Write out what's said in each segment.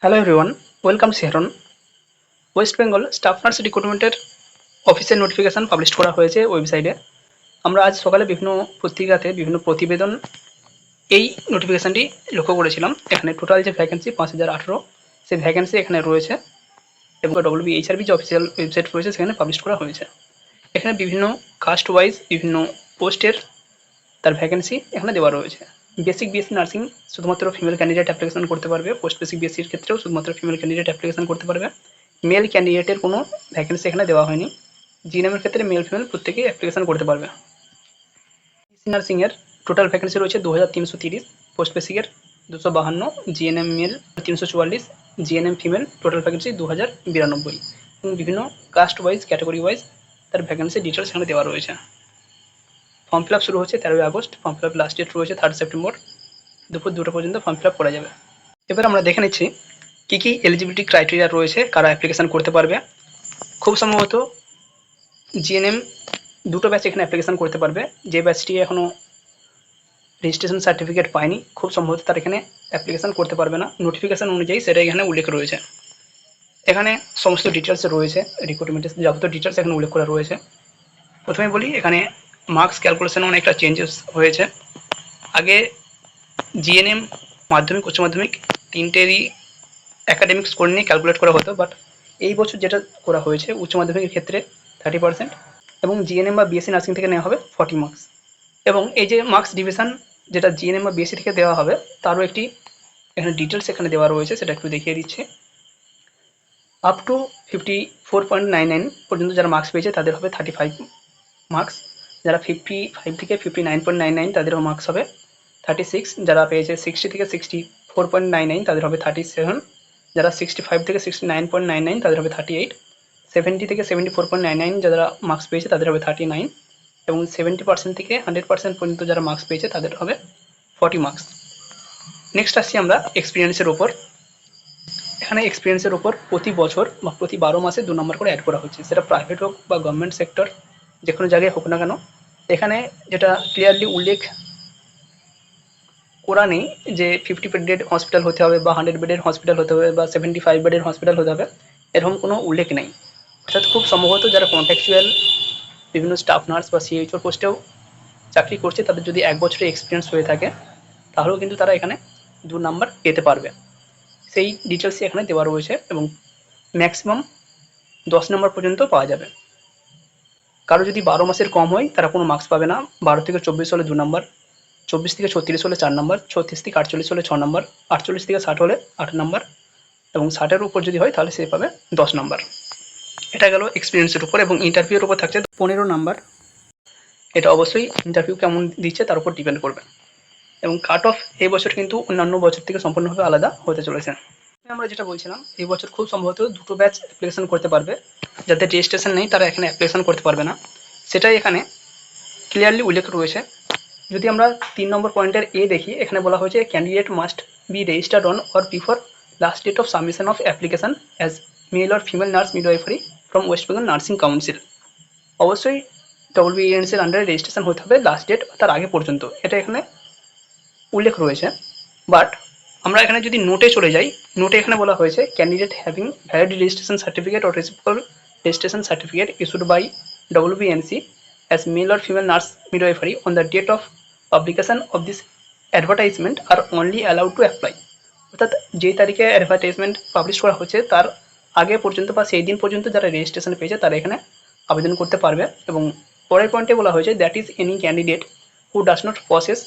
Hello everyone, welcome সেহরন। West Bengal staff nurse রিক্রুটমেন্টের official notification publish করা হয়েছে ওয়েবসাইটে। আমরা আজ সকালে বিভিন্ন পত্রিকাতে বিভিন্ন প্রতিবেদন এই নোটিফিকেশানটি লক্ষ্য করেছিলাম। এখানে টোটাল যে ভ্যাকেন্সি 5018, সেই ভ্যাকেন্সি এখানে রয়েছে এবং WBHRB যে অফিসিয়াল ওয়েবসাইট রয়েছে সেখানে পাবলিশ করা হয়েছে। এখানে বিভিন্ন কাস্ট ওয়াইজ বিভিন্ন পোস্টের তার ভ্যাকেন্সি এখানে দেওয়া রয়েছে। বেসিক বিএসসি নার্সিং শুধুমাত্র ফিমেল ক্যান্ডিডেট অ্যাপ্লিকেশন করতে পারবে। পোস্ট বেসিক বিএসসির ক্ষেত্রেও শুধুমাত্র ফিমেল ক্যান্ডিডেট অ্যাপ্লিকেশন করতে পারবে। মেল ক্যান্ডিডেটের কোনো ভ্যাকেন্সি এখানে দেওয়া হয়নি। জিএনএমের ক্ষেত্রে মেল ফিমেল প্রত্যেকেই অ্যাপ্লিকেশন করতে পারবে। বিএসসি নার্সিংয়ের টোটাল ভ্যাকেন্সি রয়েছে 2330, পোস্ট বেসিকের 252, GNM male 344, GNM female total vacancy 2092 এবং বিভিন্ন কাস্ট ওয়াইজ ক্যাটাগরি ওয়াইজ তার ভ্যাকেন্সি ডিটেলস এখানে দেওয়া রয়েছে। ফর্ম ফিল আপ শুরু হচ্ছে 13 August. Form fill up last date রয়েছে 3 সেপ্টেম্বর দুপুর 2টা পর্যন্ত ফর্ম ফিল আপ করা যাবে। এবার আমরা দেখে নিচ্ছি কী কী এলিজিবিলিটি ক্রাইটেরিয়া রয়েছে, কারা অ্যাপ্লিকেশান করতে পারবে। খুব সম্ভবত জিএনএম দুটো ব্যাচ এখানে অ্যাপ্লিকেশান করতে পারবে। যে ব্যাচটি এখনও রেজিস্ট্রেশন সার্টিফিকেট পায়নি খুব সম্ভবত তার এখানে অ্যাপ্লিকেশান করতে পারবে না। নোটিফিকেশান অনুযায়ী সেটা এখানে উল্লেখ রয়েছে। এখানে সমস্ত ডিটেলস রয়েছে, রিক্রুটমেন্টের যাবতীয় ডিটেলস এখানে উল্লেখ করা রয়েছে। প্রথমে বলি, এখানে মার্কস ক্যালকুলেশনে অনেকটা চেঞ্জেস হয়েছে। আগে জিএনএম মাধ্যমিক উচ্চ মাধ্যমিক তিনটেরই অ্যাকাডেমিক স্কোর নিয়ে ক্যালকুলেট করা হতো, বাট এই বছর যেটা করা হয়েছে উচ্চ মাধ্যমিকের ক্ষেত্রে 30% এবং জিএনএম বা বিএসসি নার্সিং থেকে নেওয়া হবে 40 মার্কস। এবং এই যে মার্কস ডিভিশন যেটা জিএনএম বা বিএসসি থেকে দেওয়া হবে তারও একটি এখানে ডিটেলস এখানে দেওয়া রয়েছে, সেটা একটু দেখিয়ে দিচ্ছি। আপ টু 54.99 পর্যন্ত যারা মার্কস পেয়েছে তাদের হবে 35 মার্কস। যারা 55 থেকে 59.99 তাদেরও মার্কস হবে 36। যারা পেয়েছে 60 থেকে 64.99 তাদের হবে 37। যারা 65 থেকে 69.99 তাদের হবে 38। 70 থেকে 74.99 যারা মার্কস পেয়েছে তাদের হবে 39 এবং 70% থেকে 100% পর্যন্ত যারা মার্কস পেয়েছে তাদের হবে 40 মার্কস। নেক্সট আসছি আমরা এক্সপিরিয়েন্সের ওপর। এখানে এক্সপিরিয়েন্সের ওপর প্রতি বছর বা প্রতি 12 মাসে 2 নম্বর করে অ্যাড করা হচ্ছে, সেটা প্রাইভেট হোক বা গভর্নমেন্ট সেক্টর যে কোনো জায়গায় হোক না কেন। এখানে যেটা ক্লিয়ারলি উল্লেখ করা নেই যে 50 বেডেড হসপিটাল হতে হবে বা 100 বেডের হসপিটাল হতে হবে বা 75 বেডের হসপিটাল হতে হবে, এরকম কোনো উল্লেখ নেই। অর্থাৎ খুব সম্ভবত যারা কন্ট্রাকচুয়াল বিভিন্ন স্টাফ নার্স বা সিএইচও পোস্টেও চাকরি করছে তাদের যদি 1 বছরের এক্সপিরিয়েন্স হয়ে থাকে তাহলেও কিন্তু তারা এখানে 2 নাম্বার পেতে পারবে। সেই ডিটেলসই এখানে দেওয়া রয়েছে এবং ম্যাক্সিমাম 10 নম্বর পর্যন্ত পাওয়া যাবে। কারো যদি 12 মাসের কম হয় তারা কোনো মার্কস পাবে না। 12 থেকে 24 হলে 2 নম্বর, 24 থেকে 36 হলে 4 নম্বর, 36 থেকে 48 হলে 6 নম্বর, 48 থেকে 60 হলে 8 নম্বর এবং 60-এর উপর যদি হয় তাহলে সে পাবে 10 নম্বর। এটা গেল এক্সপিরিয়েন্সের উপর এবং ইন্টারভিউর উপর থাকছে 15 নাম্বার। এটা অবশ্যই ইন্টারভিউ কেমন দিচ্ছে তার উপর ডিপেন্ড করবে এবং কাট অফ এই বছর কিন্তু অন্যান্য বছর থেকে সম্পূর্ণভাবে আলাদা হতে চলেছে। আমরা যেটা বলছিলাম, এই বছর খুব সম্ভবত দুটো ব্যাচ অ্যাপ্লিকেশন করতে পারবে। যাদের রেজিস্ট্রেশন নেই তারা এখানে অ্যাপ্লিকেশন করতে পারবে না, সেটাই এখানে ক্লিয়ারলি উল্লেখ রয়েছে। যদি আমরা 3 নম্বর পয়েন্টের এ দেখি, এখানে বলা হয়েছে candidate must be registered on or before last date of submission of application as male or female nurse midwifery from West Bengal nursing council. অবশ্যই WBNCর আন্ডারে রেজিস্ট্রেশন হতে হবে লাস্ট ডেট তার আগে পর্যন্ত, এটা এখানে উল্লেখ রয়েছে। বাট আমরা এখানে যদি নোটে চলে যাই, নোটে এখানে বলা হয়েছে candidate having valid registration certificate or reciprocal registration certificate issued by WBNC as male or female nurse midwifery on the date of publication of this advertisement are only allowed to apply। অর্থাৎ যেই তারিখে advertisement publish করা হচ্ছে তার আগে পর্যন্ত বা সেই দিন পর্যন্ত যারা রেজিস্ট্রেশন পেয়েছে তারা এখানে আবেদন করতে পারবে। এবং পরের পয়েন্টে বলা হয়েছে that is any candidate who does not process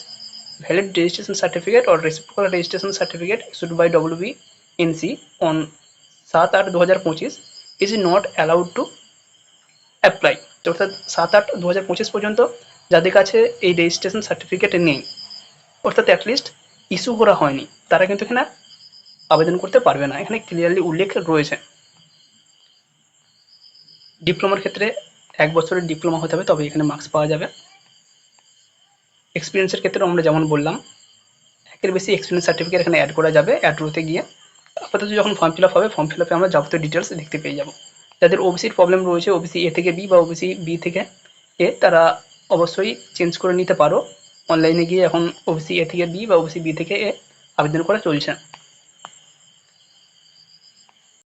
valid registration certificate or reciprocal registration certificate issued by WBNC on 7/8/2025 is not allowed to apply। অর্থাৎ 7/8/2025 পর্যন্ত যাদের কাছে এই রেজিস্ট্রেশন সার্টিফিকেট নেই, অর্থাৎ অ্যাটলিস্ট ইস্যু করা হয়নি, তারা কিন্তু এখানে আবেদন করতে পারবে না। এখানে ক্লিয়ারলি উল্লেখ রয়েছে। ডিপ্লোমার ক্ষেত্রে 1 বছরের ডিপ্লোমা হতে হবে তবে এখানে মার্কস পাওয়া যাবে। এক্সপিরিয়েন্সের ক্ষেত্রে আমরা যেমন বললাম, 1-এর বেশি এক্সপিরিয়েন্স সার্টিফিকেট এখানে অ্যাড করা যাবে অ্যাড রোতে গিয়ে। আপাতত যখন ফর্ম ফিল আপ হবে ফর্ম ফিল আপে আমরা যাবতীয় ডিটেলস দেখতে পেয়ে যাব। যাদের ওবিসির প্রবলেম রয়েছে, ওবিসি এ থেকে বি বা ওবিসি বি থেকে এ, তারা অবশ্যই চেঞ্জ করে নিতে পারো। অনলাইনে গিয়ে এখন ওবিসি এ থেকে বি বা ওবিসি বি থেকে এ আবেদন করা চলছে।